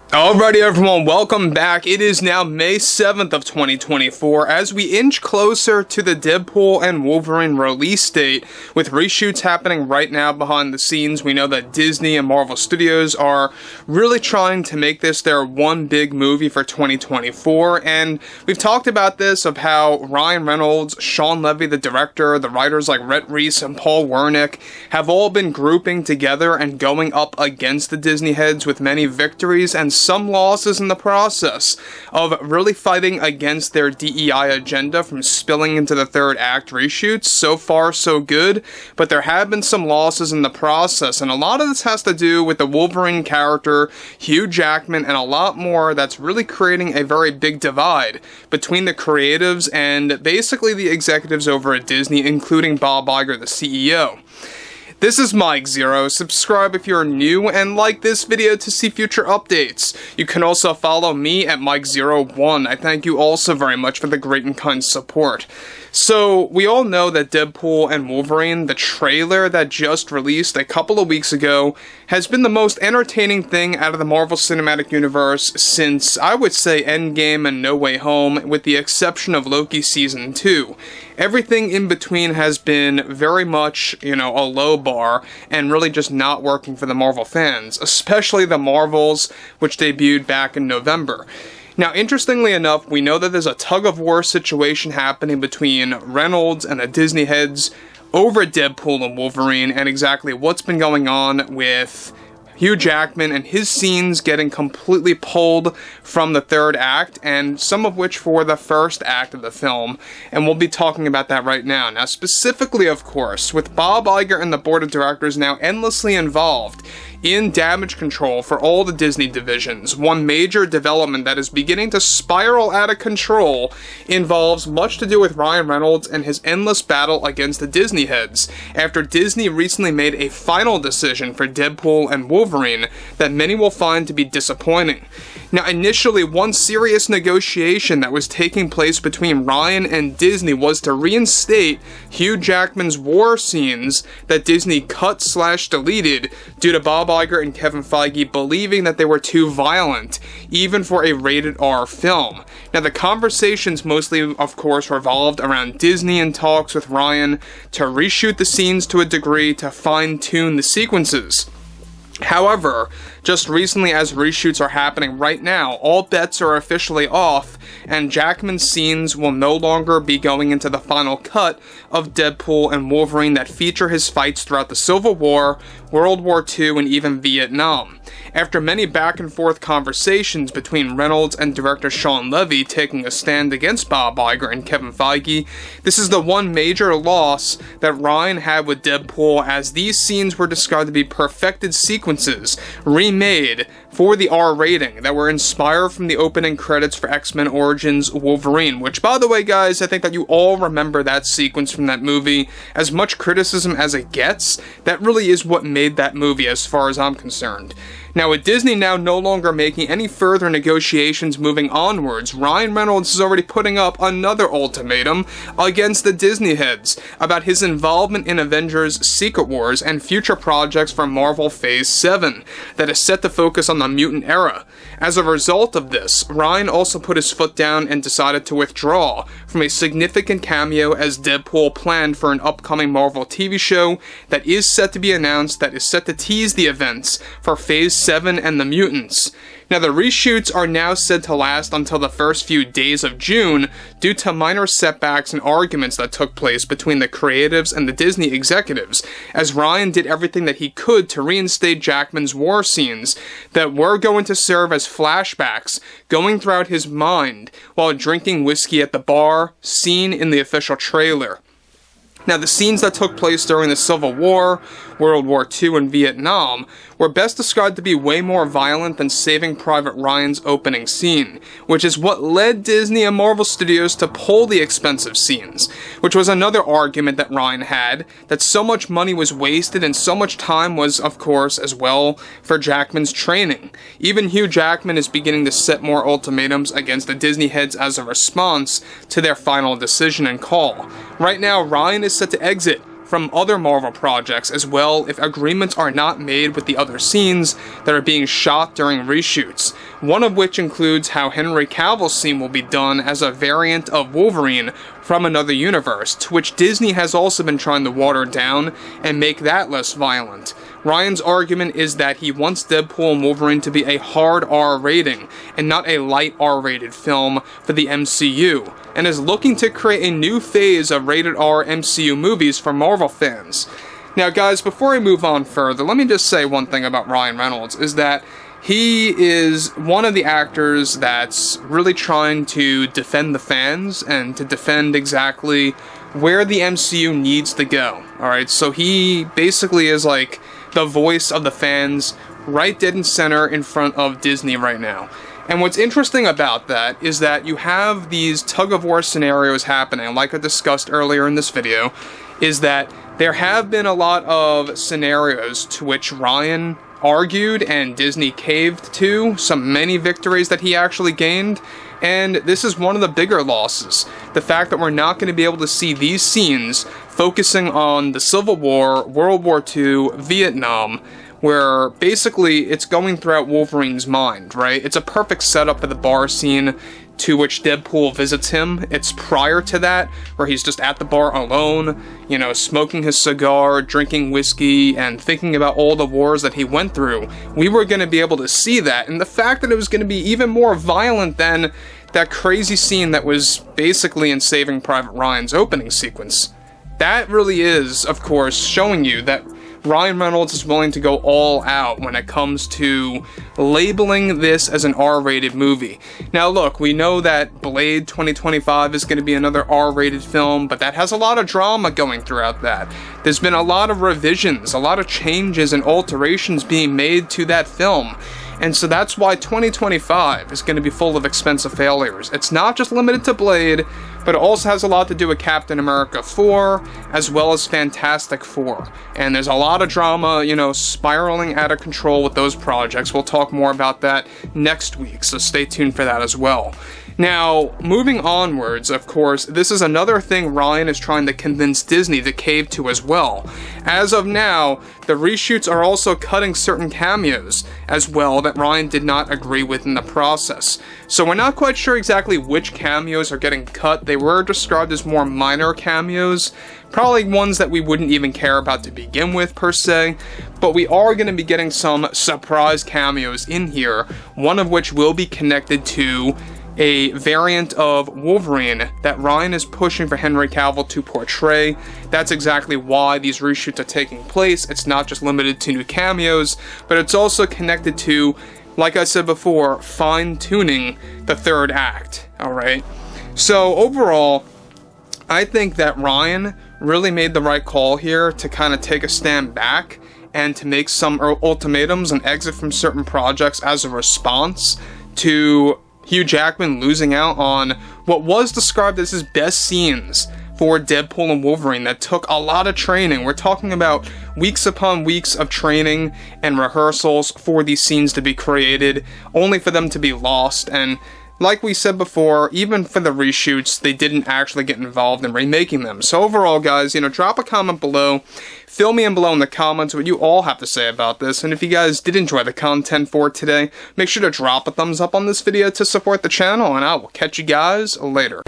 Alrighty everyone, welcome back. It is now May 7th of 2024 as we inch closer to the Deadpool and Wolverine release date. With reshoots happening right now behind the scenes, we know that Disney and Marvel Studios are really trying to make this their one big movie for 2024, and we've talked about this of how Ryan Reynolds, Shawn Levy, the director, the writers like Rhett Reese and Paul Wernick have all been grouping together and going up against the Disney heads with many victories and some losses in the process of really fighting against their DEI agenda from spilling into the third act reshoots. So far, so good, but there have been some losses in the process, and a lot of this has to do with the Wolverine character, Hugh Jackman, and a lot more that's really creating a very big divide between the creatives and basically the executives over at Disney, including Bob Iger, the CEO. This is Mike Zero. Subscribe if you're new and like this video to see future updates. You can also follow me at Mike01. I thank you also very much for the great and kind support. So, we all know that Deadpool and Wolverine, the trailer that just released a couple of weeks ago, has been the most entertaining thing out of the Marvel Cinematic Universe since, I would say, Endgame and No Way Home, with the exception of Loki Season 2. Everything in between has been very much, a low bar, and really just not working for the Marvel fans, especially the Marvels, which debuted back in November. Now, interestingly enough, we know that there's a tug-of-war situation happening between Reynolds and the Disney heads over Deadpool and Wolverine, and exactly what's been going on with Hugh Jackman and his scenes getting completely pulled from the third act, and some of which for the first act of the film, and we'll be talking about that right now. Now, specifically, of course, with Bob Iger and the board of directors now endlessly involved in damage control for all the Disney divisions, one major development that is beginning to spiral out of control involves much to do with Ryan Reynolds and his endless battle against the Disney heads, after Disney recently made a final decision for Deadpool and Wolverine that many will find to be disappointing. Now, initially, one serious negotiation that was taking place between Ryan and Disney was to reinstate Hugh Jackman's war scenes that Disney cut/deleted due to Bob Iger and Kevin Feige believing that they were too violent, even for a rated R film. Now, the conversations mostly, of course, revolved around Disney in talks with Ryan to reshoot the scenes to a degree to fine-tune the sequences. However, just recently as reshoots are happening right now, all bets are officially off, and Jackman's scenes will no longer be going into the final cut of Deadpool and Wolverine that feature his fights throughout the Civil War, World War II, and even Vietnam. After many back and forth conversations between Reynolds and director Shawn Levy taking a stand against Bob Iger and Kevin Feige, this is the one major loss that Ryan had with Deadpool, as these scenes were described to be perfected sequences, remade for the R rating, that were inspired from the opening credits for X-Men Origins Wolverine, which, by the way, guys, I think that you all remember that sequence from that movie. As much criticism as it gets, that really is what made that movie as far as I'm concerned. Now, with Disney now no longer making any further negotiations moving onwards, Ryan Reynolds is already putting up another ultimatum against the Disney heads about his involvement in Avengers Secret Wars and future projects for Marvel Phase 7 that is set to focus on the mutant era. As a result of this, Ryan also put his foot down and decided to withdraw from a significant cameo as Deadpool planned for an upcoming Marvel TV show that is set to be announced, that is set to tease the events for Phase 7 and the mutants. Now, the reshoots are now said to last until the first few days of June due to minor setbacks and arguments that took place between the creatives and the Disney executives, as Ryan did everything that he could to reinstate Jackman's war scenes that were going to serve as flashbacks going throughout his mind while drinking whiskey at the bar, seen in the official trailer. Now, the scenes that took place during the Civil War, World War II, and Vietnam were best described to be way more violent than Saving Private Ryan's opening scene, which is what led Disney and Marvel Studios to pull the expensive scenes, which was another argument that Ryan had, that so much money was wasted and so much time was, of course, as well, for Jackman's training. Even Hugh Jackman is beginning to set more ultimatums against the Disney heads as a response to their final decision and call. Right now, Ryan is set to exit from other Marvel projects as well if agreements are not made with the other scenes that are being shot during reshoots, one of which includes how Henry Cavill's scene will be done as a variant of Wolverine from another universe, to which Disney has also been trying to water down and make that less violent. Ryan's argument is that he wants Deadpool and Wolverine to be a hard R rating and not a light R rated film for the MCU, and is looking to create a new phase of rated R MCU movies for Marvel fans. Now guys, before I move on further, let me just say one thing about Ryan Reynolds, is that he is one of the actors that's really trying to defend the fans and to defend exactly where the MCU needs to go. Alright, so he basically is like the voice of the fans right dead in center in front of Disney right now. And what's interesting about that is that you have these tug-of-war scenarios happening, like I discussed earlier in this video, is that there have been a lot of scenarios to which Ryan argued and Disney caved to, many victories that he actually gained, and this is one of the bigger losses. The fact that we're not going to be able to see these scenes focusing on the Civil War, World War II, Vietnam, where basically it's going throughout Wolverine's mind, right? It's a perfect setup for the bar scene to which Deadpool visits him. It's prior to that, where he's just at the bar alone, you know, smoking his cigar, drinking whiskey, and thinking about all the wars that he went through. We were going to be able to see that, and the fact that it was going to be even more violent than that crazy scene that was basically in Saving Private Ryan's opening sequence. That really is, of course, showing you that Ryan Reynolds is willing to go all out when it comes to labeling this as an R-rated movie. Now look, we know that Blade 2025 is going to be another R-rated film, but that has a lot of drama going throughout that. There's been a lot of revisions, a lot of changes and alterations being made to that film. And so that's why 2025 is going to be full of expensive failures. It's not just limited to Blade, but it also has a lot to do with Captain America 4, as well as Fantastic Four. And there's a lot of drama, you know, spiraling out of control with those projects. We'll talk more about that next week, so stay tuned for that as well. Now, moving onwards, of course, this is another thing Ryan is trying to convince Disney to cave to as well. As of now, the reshoots are also cutting certain cameos as well that Ryan did not agree with in the process. So we're not quite sure exactly which cameos are getting cut. They were described as more minor cameos, probably ones that we wouldn't even care about to begin with per se, but we are going to be getting some surprise cameos in here, one of which will be connected to a variant of Wolverine that Ryan is pushing for Henry Cavill to portray. That's exactly why these reshoots are taking place. It's not just limited to new cameos, but it's also connected to, like I said before, fine-tuning the third act, alright? So overall, I think that Ryan really made the right call here to kind of take a stand back and to make some ultimatums and exit from certain projects as a response to Hugh Jackman losing out on what was described as his best scenes for Deadpool and Wolverine that took a lot of training. We're talking about weeks upon weeks of training and rehearsals for these scenes to be created, only for them to be lost. And like we said before, even for the reshoots, they didn't actually get involved in remaking them. So overall, guys, you know, drop a comment below. Fill me in below in the comments what you all have to say about this, and if you guys did enjoy the content for today, make sure to drop a thumbs up on this video to support the channel, and I will catch you guys later.